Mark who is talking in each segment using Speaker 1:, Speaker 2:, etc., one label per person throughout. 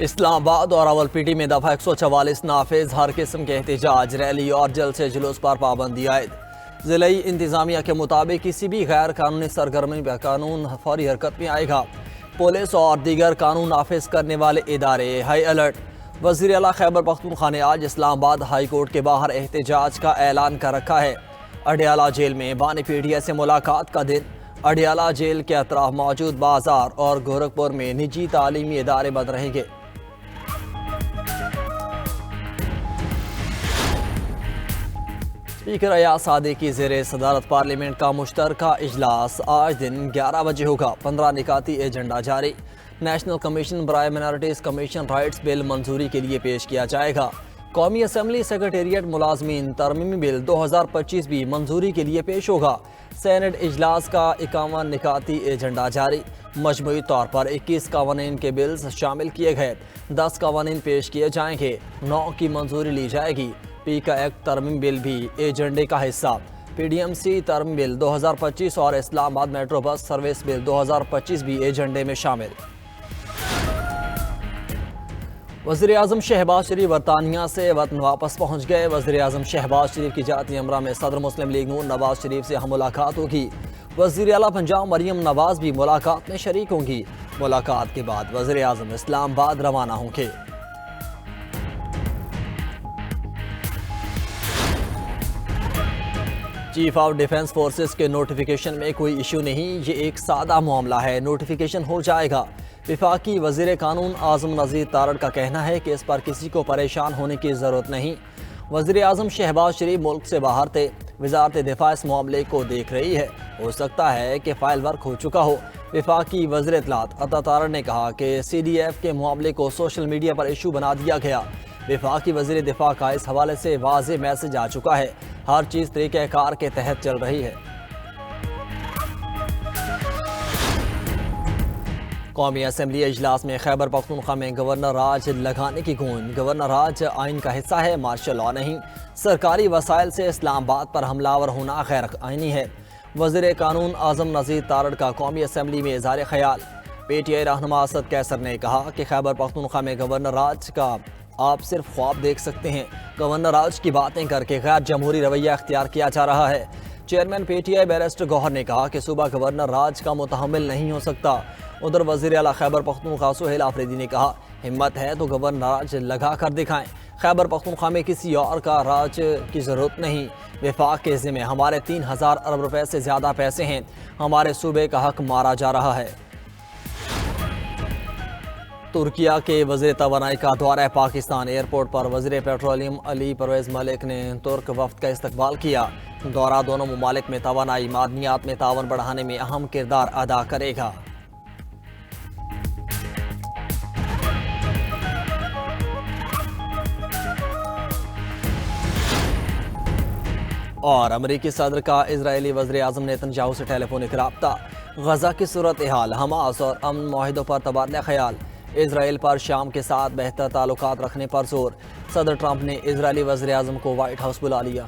Speaker 1: اسلام آباد اور راولپنڈی میں دفعہ 144 نافذ، ہر قسم کے احتجاج، ریلی اور جلسے جلوس پر پابندی عائد۔ ضلعی انتظامیہ کے مطابق کسی بھی غیر قانونی سرگرمی پر قانون فوری حرکت میں آئے گا۔ پولیس اور دیگر قانون نافذ کرنے والے ادارے ہائی الرٹ۔ وزیر اعلیٰ خیبر پختونخوا نے آج اسلام آباد ہائی کورٹ کے باہر احتجاج کا اعلان کر رکھا ہے۔ اڈیالہ جیل میں بانی پیڈیا سے ملاقات کا دن۔ اڈیالہ جیل کے اطراف موجود بازار اور گورکھپور میں نجی تعلیمی ادارے بند رہیں گے۔ اسپیکر ایاز صادق کی زیر صدارت پارلیمنٹ کا مشترکہ اجلاس آج دن 11 بجے ہوگا۔ 15 نکاتی ایجنڈا جاری۔ نیشنل کمیشن برائے مائنارٹیز کمیشن رائٹس بل منظوری کے لیے پیش کیا جائے گا۔ قومی اسمبلی سیکریٹریٹ ملازمین ترمیمی بل 2025 بھی منظوری کے لیے پیش ہوگا۔ سینٹ اجلاس کا 51 نکاتی ایجنڈا جاری۔ مجموعی طور پر 21 قوانین کے بلز شامل کیے گئے۔ 10 قوانین پیش کیے جائیں گے، 9 کی منظوری لی جائے گی۔ پیکا ایکٹ ترمیم بل بھی ایجنڈے کا حصہ۔ پی ڈی ایم سی ترمیم بل 2025 اور اسلام آباد میٹرو بس سروس بل 2025 بھی ایجنڈے میں شامل۔ وزیر اعظم شہباز شریف برطانیہ سے وطن واپس پہنچ گئے۔ وزیر اعظم شہباز شریف کی جاتی امرہ میں صدر مسلم لیگ نون نواز شریف سے ہم ملاقات ہوگی۔ وزیر اعلیٰ پنجاب مریم نواز بھی ملاقات میں شریک ہوں گی۔ ملاقات کے بعد وزیر اعظم اسلام آباد روانہ ہوں گے۔ چیف آف ڈیفنس فورسز کے نوٹیفیکیشن میں کوئی ایشو نہیں، یہ ایک سادہ معاملہ ہے، نوٹیفیکیشن ہو جائے گا۔ وفاقی وزیر قانون اعظم نذیر تارڑ کا کہنا ہے کہ اس پر کسی کو پریشان ہونے کی ضرورت نہیں۔ وزیر اعظم شہباز شریف ملک سے باہر تھے۔ وزارت دفاع اس معاملے کو دیکھ رہی ہے، ہو سکتا ہے کہ فائل ورک ہو چکا ہو۔ وفاقی وزیر اطلاعات عطا تارڑ نے کہا کہ سی ڈی ایف کے معاملے کو سوشل میڈیا پر ایشو بنا دیا گیا۔ وفاقی وزیر دفاع کا اس حوالے سے واضح میسج آ چکا ہے، ہر چیز طریقہ کار کے تحت چل رہی ہے۔ قومی اسمبلی اجلاس میں خیبر پختونخوا میں گورنر راج لگانے کی گونج۔ گورنر راج آئین کا حصہ ہے، مارشل لاء نہیں۔ سرکاری وسائل سے اسلام آباد پر حملہ آور ہونا غیر آئینی ہے۔ وزیر قانون اعظم نذیر تارڑ کا قومی اسمبلی میں اظہار خیال۔ پی ٹی آئی رہنما اسد کیسر نے کہا کہ خیبر پختونخوا میں گورنر راج کا آپ صرف خواب دیکھ سکتے ہیں۔ گورنر راج کی باتیں کر کے غیر جمہوری رویہ اختیار کیا جا رہا ہے۔ Chairman PTI barrister Gohar نے کہا کہ صوبہ گورنر راج کا متحمل نہیں ہو سکتا۔ ادھر وزیر اعلیٰ خیبر پختونخوا سہیل آفریدی نے کہا ہمت ہے تو گورنر راج لگا کر دکھائیں۔ خیبر پختونخوا میں کسی اور کا راج کی ضرورت نہیں۔ وفاق کے ذمہ ہمارے 3000 ارب روپے سے زیادہ پیسے ہیں۔ ہمارے صوبے کا حق مارا جا رہا ہے۔ ترکیہ کے وزیر توانائی کا دورہ پاکستان۔ ایئرپورٹ پر وزیر پیٹرولیم علی پرویز ملک نے ترک وفد کا استقبال کیا۔ دورہ دونوں ممالک میں توانائی معدنیات میں تعاون بڑھانے میں اہم کردار ادا کرے گا۔ اور امریکی صدر کا اسرائیلی وزیر اعظم نیتن یاہو سے ٹیلی فونک رابطہ۔ غزہ کی صورتحال، حماس اور امن معاہدوں پر تبادلہ خیال۔ اسرائیل پر شام کے ساتھ بہتر تعلقات رکھنے پر زور۔ صدر ٹرمپ نے اسرائیلی وزیر اعظم کو وائٹ ہاؤس بلا لیا۔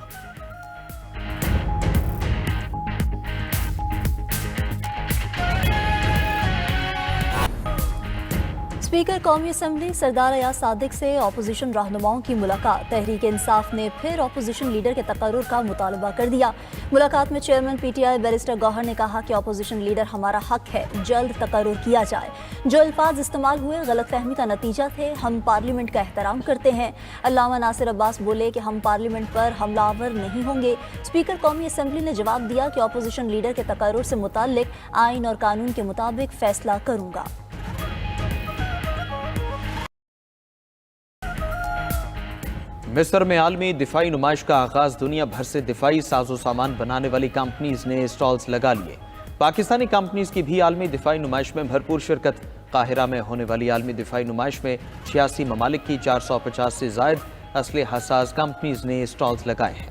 Speaker 2: اسپیکر قومی اسمبلی سردار ایاز صادق سے اپوزیشن رہنماؤں کی ملاقات۔ تحریک انصاف نے پھر اپوزیشن لیڈر کے تقرر کا مطالبہ کر دیا۔ ملاقات میں chairman PTI barrister Gohar نے کہا کہ اپوزیشن لیڈر ہمارا حق ہے، جلد تقرر کیا جائے۔ جو الفاظ استعمال ہوئے غلط فہمی کا نتیجہ تھے، ہم پارلیمنٹ کا احترام کرتے ہیں۔ علامہ ناصر عباس بولے کہ ہم پارلیمنٹ پر حملہ آور نہیں ہوں گے۔ اسپیکر قومی اسمبلی نے جواب دیا کہ اپوزیشن لیڈر کے تقرر سے متعلق آئین اور قانون کے مطابق فیصلہ کروں گا۔
Speaker 3: مصر میں عالمی دفاعی نمائش کا آغاز۔ دنیا بھر سے دفاعی ساز و سامان بنانے والی کمپنیز نے اسٹالز لگا لیے۔ پاکستانی کمپنیز کی بھی عالمی دفاعی نمائش میں بھرپور شرکت۔ قاہرہ میں ہونے والی عالمی دفاعی نمائش میں 86 ممالک کی 450 سے زائد اسلحہ ساز کمپنیز نے اسٹالز لگائے ہیں۔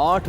Speaker 4: 8